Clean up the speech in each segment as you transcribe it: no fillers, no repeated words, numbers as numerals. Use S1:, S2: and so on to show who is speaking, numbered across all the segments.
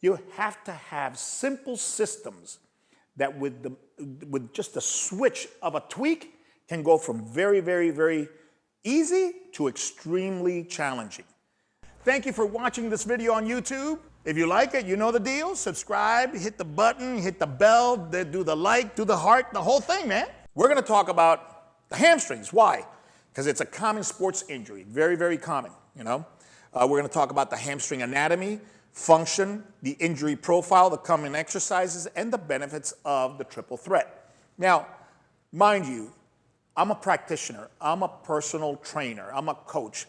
S1: You have to have simple systems that with just a switch of a tweak can go from very, very, very easy to extremely challenging. Thank you for watching this video on YouTube. If you like it, you know the deal. Subscribe, hit the button, hit the bell, do the like, do the heart, the whole thing, man. We're gonna talk about the hamstrings. Why? Because it's a common sports injury, very, very common, you know? We're gonna talk about the hamstring anatomy, function, the injury profile, the common exercises, and the benefits of the triple threat. Now, mind you, I'm a practitioner, I'm a personal trainer, I'm a coach.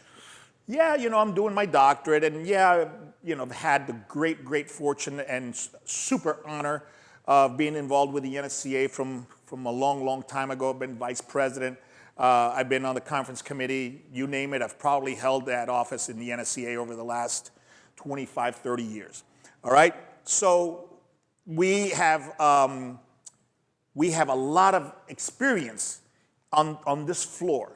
S1: Yeah, you know, I'm doing my doctorate, and yeah, you know, I've had the great, great fortune and super honor of being involved with the NSCA from a long, long time ago. I've been vice president. I've been on the conference committee, you name it. I've probably held that office in the NSCA over the last 25, 30 years. All right, so we have a lot of experience on this floor.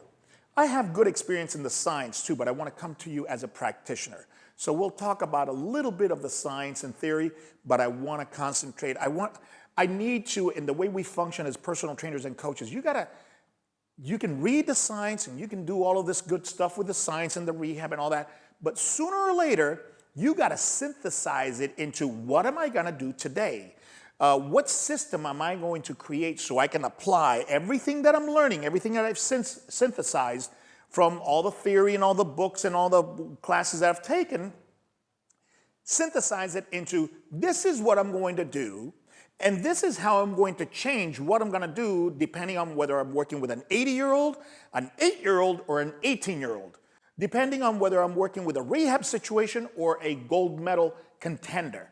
S1: I have good experience in the science too, but I want to come to you as a practitioner. So we'll talk about a little bit of the science and theory, but I want to concentrate. I need to, in the way we function as personal trainers and coaches, you can read the science and you can do all of this good stuff with the science and the rehab and all that, but sooner or later, you got to synthesize it into what am I going to do today? What system am I going to create so I can apply everything that I'm learning, everything that I've synthesized from all the theory and all the books and all the classes that I've taken, synthesize it into this is what I'm going to do, and this is how I'm going to change what I'm going to do depending on whether I'm working with an 80-year-old, an 8-year-old, or an 18-year-old, depending on whether I'm working with a rehab situation or a gold medal contender,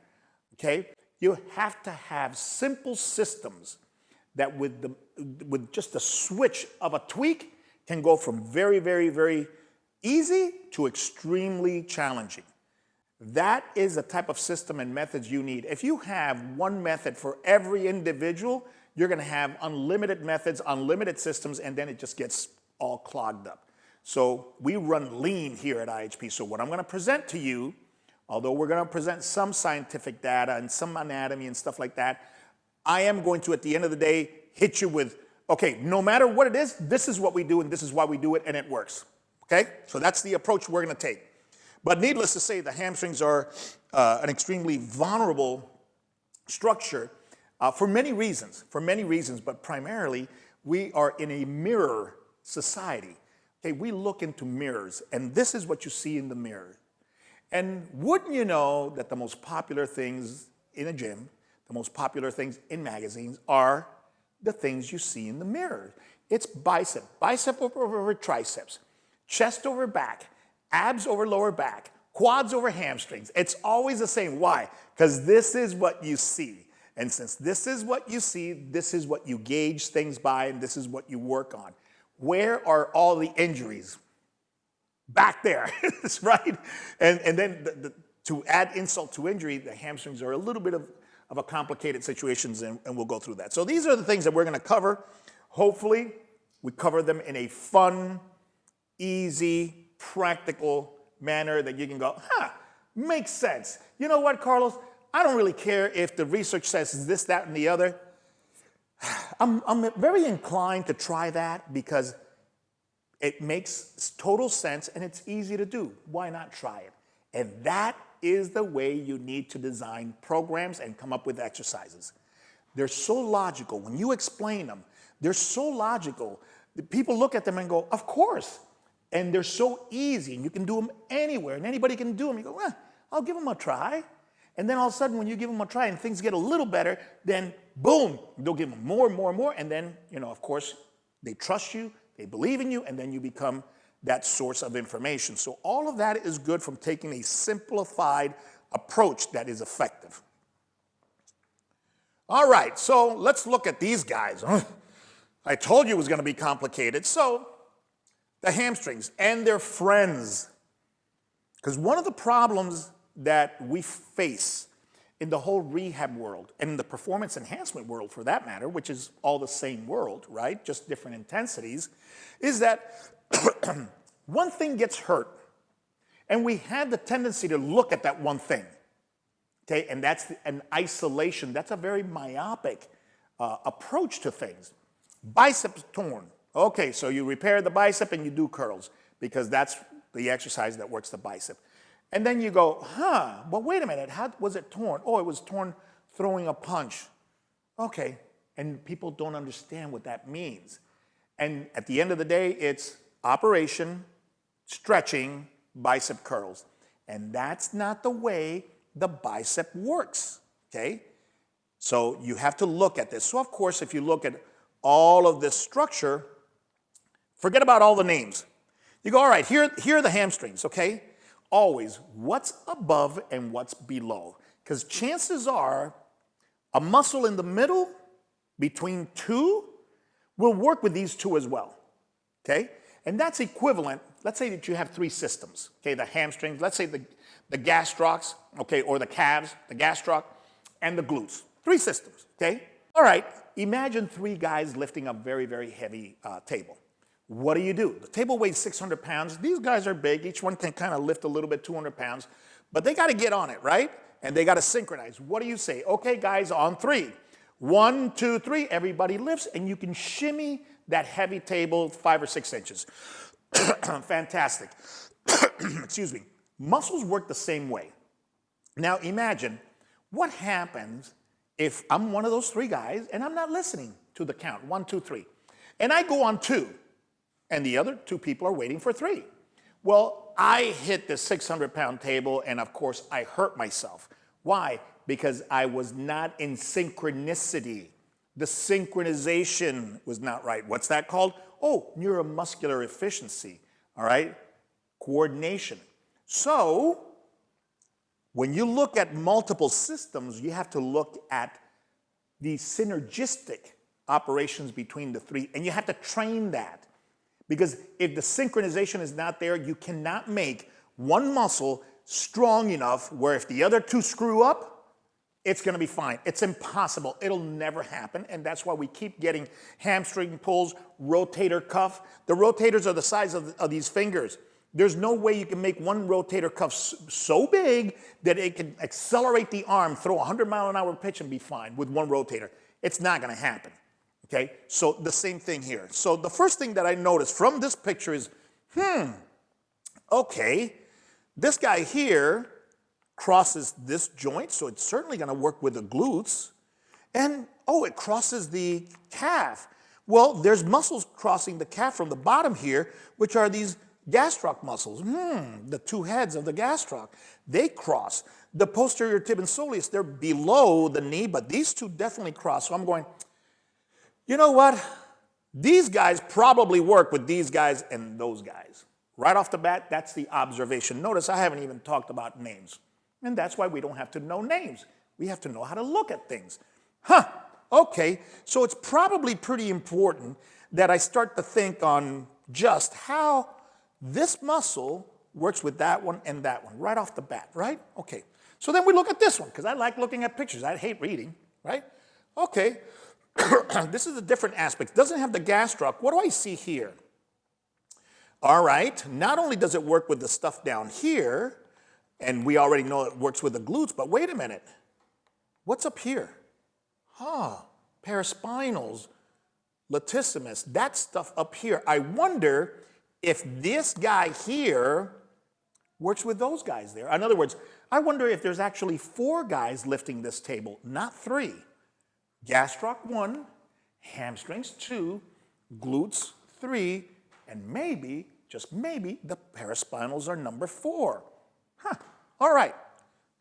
S1: okay? You have to have simple systems that with just a switch of a tweak can go from very, very, very easy to extremely challenging. That is the type of system and methods you need. If you have one method for every individual, you're gonna have unlimited methods, unlimited systems, and then it just gets all clogged up. So we run lean here at IHP. So what I'm gonna present to you, although we're going to present some scientific data and some anatomy and stuff like that, I am going to, at the end of the day, hit you with, okay, no matter what it is, this is what we do and this is why we do it and it works, okay? So that's the approach we're going to take. But needless to say, the hamstrings are an extremely vulnerable structure for many reasons, but primarily we are in a mirror society. Okay, we look into mirrors and this is what you see in the mirror. And wouldn't you know that the most popular things in a gym, the most popular things in magazines are the things you see in the mirror. It's bicep over triceps, chest over back, abs over lower back, quads over hamstrings. It's always the same. Why? Because this is what you see. And since this is what you see, this is what you gauge things by, and this is what you work on. Where are all the injuries? Back there, right? And then to add insult to injury, the hamstrings are a little bit of a complicated situation, and we'll go through that. So these are the things that we're gonna cover. Hopefully, we cover them in a fun, easy, practical manner that you can go, makes sense. You know what, Carlos? I don't really care if the research says this, that, and the other. I'm very inclined to try that because it makes total sense and it's easy to do. Why not try it? And that is the way you need to design programs and come up with exercises. They're so logical. When you explain them, they're so logical. People look at them and go, of course. And they're so easy and you can do them anywhere and anybody can do them. You go, I'll give them a try. And then all of a sudden when you give them a try and things get a little better, then boom, they'll give them more and more and more. And then, you know, of course, they trust you. They believe in you, and then you become that source of information. So all of that is good from taking a simplified approach that is effective. All right, so let's look at these guys. I told you it was going to be complicated. So the hamstrings and their friends. Because one of the problems that we face in the whole rehab world, and in the performance enhancement world for that matter, which is all the same world, right? Just different intensities, is that one thing gets hurt, and we have the tendency to look at that one thing, Okay, and that's an isolation. That's a very myopic approach to things. Biceps torn. Okay, so you repair the bicep and you do curls because that's the exercise that works the bicep. And then you go, but wait a minute, how was it torn? Oh, it was torn throwing a punch. Okay, and people don't understand what that means. And at the end of the day, it's operation, stretching, bicep curls. And that's not the way the bicep works, okay? So you have to look at this. So of course, if you look at all of this structure, forget about all the names. You go, all right, here are the hamstrings, okay? Always, what's above and what's below? Because chances are, a muscle in the middle between two will work with these two as well, okay? And that's equivalent, let's say that you have three systems, okay? The hamstrings, let's say the gastrocs, okay, or the calves, the gastroc, and the glutes. Three systems, okay? All right, imagine three guys lifting a very, very heavy table. What do? The table weighs 600 pounds. These guys are big. Each one can kind of lift a little bit, 200 pounds. But they got to get on it, right? And they got to synchronize. What do you say? Okay, guys, on three. 1, 2, 3. Everybody lifts, and you can shimmy that heavy table 5 or 6 inches. Fantastic. Excuse me. Muscles work the same way. Now imagine what happens if I'm one of those three guys and I'm not listening to the count, 1, 2, 3. And I go on 2. And the other 2 people are waiting for 3. Well, I hit the 600-pound table, and of course, I hurt myself. Why? Because I was not in synchronicity. The synchronization was not right. What's that called? Oh, neuromuscular efficiency, all right? Coordination. So, when you look at multiple systems, you have to look at the synergistic operations between the three, and you have to train that. Because if the synchronization is not there, you cannot make one muscle strong enough where if the other 2 screw up, it's going to be fine. It's impossible. It'll never happen. And that's why we keep getting hamstring pulls, rotator cuff. The rotators are the size of these fingers. There's no way you can make one rotator cuff so big that it can accelerate the arm, throw a 100-mile-an-hour pitch and be fine with one rotator. It's not going to happen. Okay, so the same thing here. So the first thing that I noticed from this picture is, okay, this guy here crosses this joint, so it's certainly going to work with the glutes. And, oh, it crosses the calf. Well, there's muscles crossing the calf from the bottom here, which are these gastroc muscles. The 2 heads of the gastroc, they cross. The posterior tib and soleus, they're below the knee, but these 2 definitely cross. So I'm going, you know what? These guys probably work with these guys and those guys. Right off the bat, that's the observation. Notice I haven't even talked about names. And that's why we don't have to know names. We have to know how to look at things. Okay, so it's probably pretty important that I start to think on just how this muscle works with that one and that one, right off the bat, right? Okay, so then we look at this one, because I like looking at pictures. I hate reading, right? Okay. This is a different aspect. It doesn't have the gastroc. What do I see here? All right, not only does it work with the stuff down here, and we already know it works with the glutes, but wait a minute. What's up here? Paraspinals, latissimus, that stuff up here. I wonder if this guy here works with those guys there. In other words, I wonder if there's actually 4 guys lifting this table, not 3. Gastroc 1, hamstrings 2, glutes 3, and maybe, just maybe, the paraspinals are number 4. All right,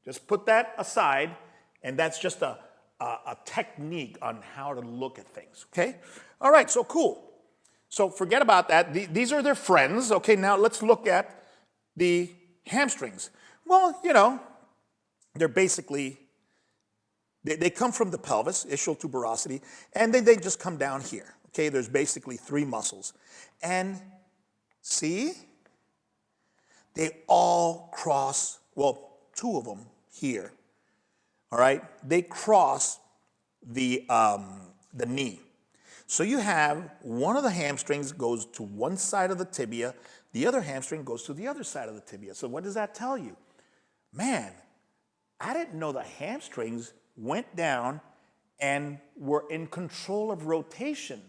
S1: just put that aside, and that's just a technique on how to look at things, okay? All right, so cool. So forget about that. These are their friends. Okay, now let's look at the hamstrings. Well, you know, they're basically, they come from the pelvis, ischial tuberosity, and then they just come down here. Okay, there's basically 3 muscles. And see, they all cross, well, 2 of them here. All right, they cross the knee. So you have one of the hamstrings goes to one side of the tibia, the other hamstring goes to the other side of the tibia. So what does that tell you? Man, I didn't know the hamstrings went down and were in control of rotation.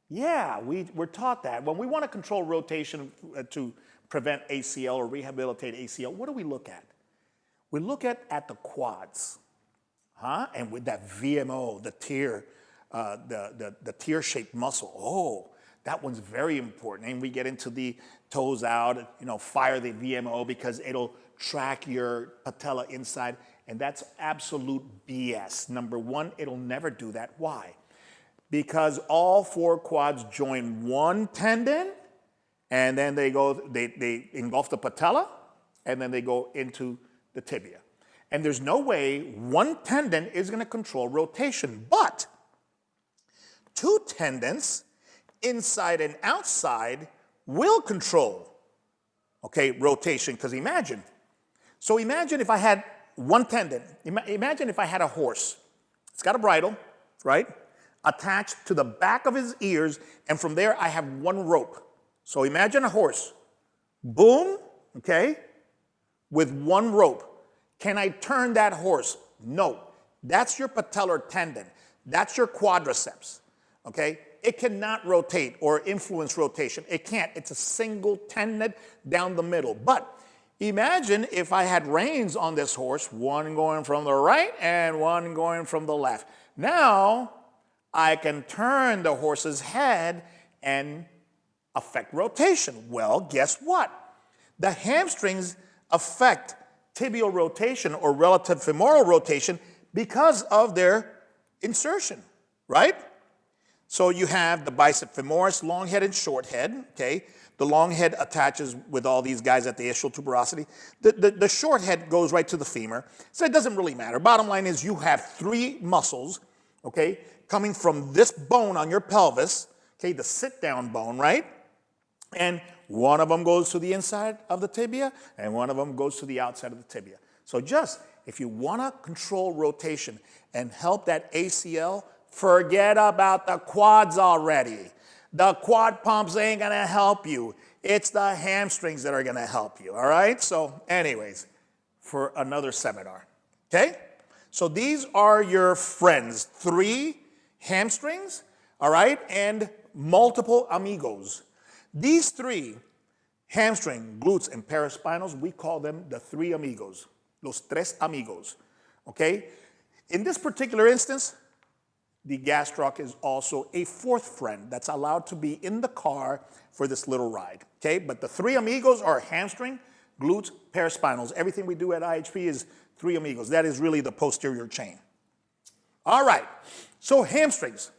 S1: Yeah, we're taught that. When we want to control rotation to prevent ACL or rehabilitate ACL, what do we look at? We look at the quads, and with that VMO, the tear-shaped muscle. Oh, that one's very important. And we get into the toes out, fire the VMO because it'll track your patella inside. And that's absolute BS. Number one, it'll never do that. Why? Because all 4 quads join one tendon, and then they engulf the patella, and then they go into the tibia. And there's no way one tendon is going to control rotation. But 2 tendons, inside and outside, will control, rotation. Because imagine if I had one tendon. Imagine if I had a horse. It's got a bridle, right? Attached to the back of his ears, and from there I have one rope. So imagine a horse. Boom, with one rope. Can I turn that horse? No. That's your patellar tendon. That's your quadriceps, It cannot rotate or influence rotation. It can't. It's a single tendon down the middle. But imagine if I had reins on this horse, one going from the right and one going from the left. Now, I can turn the horse's head and affect rotation. Well, guess what? The hamstrings affect tibial rotation or relative femoral rotation because of their insertion, right? So you have the bicep femoris, long head and short head, The long head attaches with all these guys at the ischial tuberosity. The short head goes right to the femur. So it doesn't really matter. Bottom line is you have 3 muscles, coming from this bone on your pelvis, the sit-down bone, right? And one of them goes to the inside of the tibia, and one of them goes to the outside of the tibia. So just, if you want to control rotation and help that ACL, forget about the quads already. The quad pumps ain't going to help you. It's the hamstrings that are going to help you, all right? So anyways, for another seminar, So these are your friends, 3 hamstrings, all right, and multiple amigos. These 3, hamstring, glutes, and paraspinals, we call them the 3 amigos, los tres amigos, In this particular instance, the gastroc is also a 4th friend that's allowed to be in the car for this little ride, But the 3 amigos are hamstring, glutes, paraspinals. Everything we do at IHP is 3 amigos. That is really the posterior chain. All right, so hamstrings,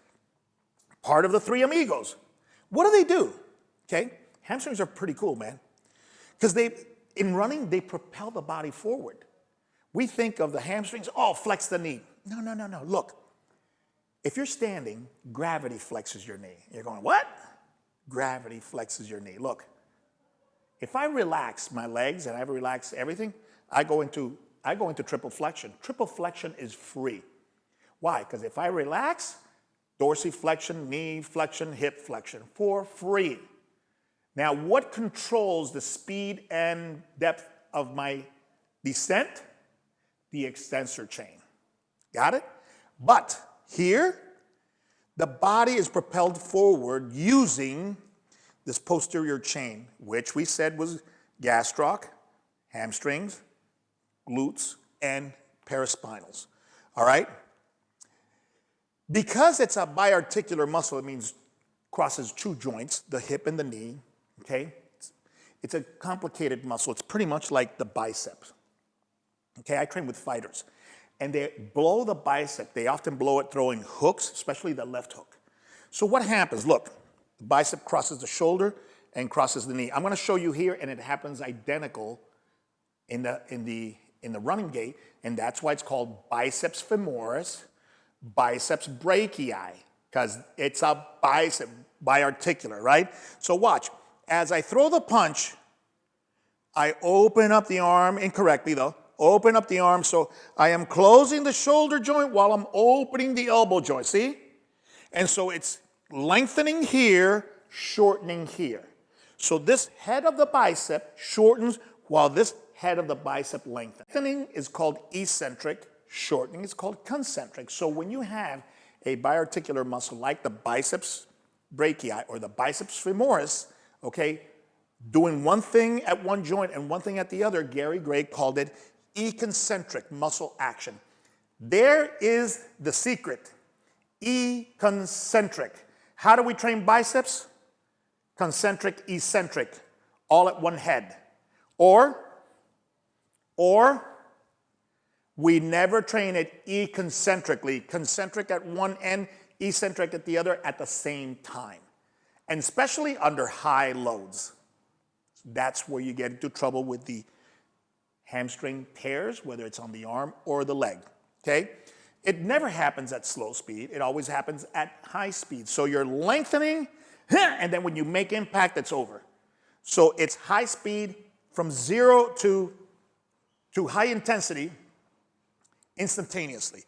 S1: part of the 3 amigos. What do they do? Hamstrings are pretty cool, man. Because in running, they propel the body forward. We think of the hamstrings, flex the knee. No. Look, if you're standing, gravity flexes your knee. You're going, what? Gravity flexes your knee. Look, if I relax my legs and I relax everything, I go into triple flexion. Triple flexion is free. Why? Because if I relax, dorsiflexion, knee flexion, hip flexion, for free. Now, what controls the speed and depth of my descent? The extensor chain. Got it? But here, the body is propelled forward using this posterior chain, which we said was gastroc, hamstrings, glutes, and paraspinals. All right? Because it's a biarticular muscle, it means crosses 2 joints, the hip and the knee, It's a complicated muscle. It's pretty much like the biceps. I train with fighters. And they blow the bicep. They often blow it throwing hooks, especially the left hook. So what happens? Look, the bicep crosses the shoulder and crosses the knee. I'm going to show you here, and it happens identical in the running gait, and that's why it's called biceps femoris, biceps brachii, because it's a bicep, biarticular, right? So watch. As I throw the punch, I open up the arm, incorrectly though, open up the arm, so I am closing the shoulder joint while I'm opening the elbow joint, see? And so it's lengthening here, shortening here. So this head of the bicep shortens while this head of the bicep lengthening. Lengthening is called eccentric, shortening is called concentric. So when you have a biarticular muscle like the biceps brachii or the biceps femoris, okay, doing one thing at one joint and one thing at the other, Gary Gray called it econcentric muscle action. There is the secret, econcentric. How do we train biceps? Concentric, eccentric, all at one head. Or we never train it econcentrically, concentric at one end, eccentric at the other at the same time. And especially under high loads. That's where you get into trouble with the hamstring tears, whether it's on the arm or the leg, okay? It never happens at slow speed. It always happens at high speed. So you're lengthening, and then when you make impact, it's over. So it's high speed from 0 to high intensity instantaneously.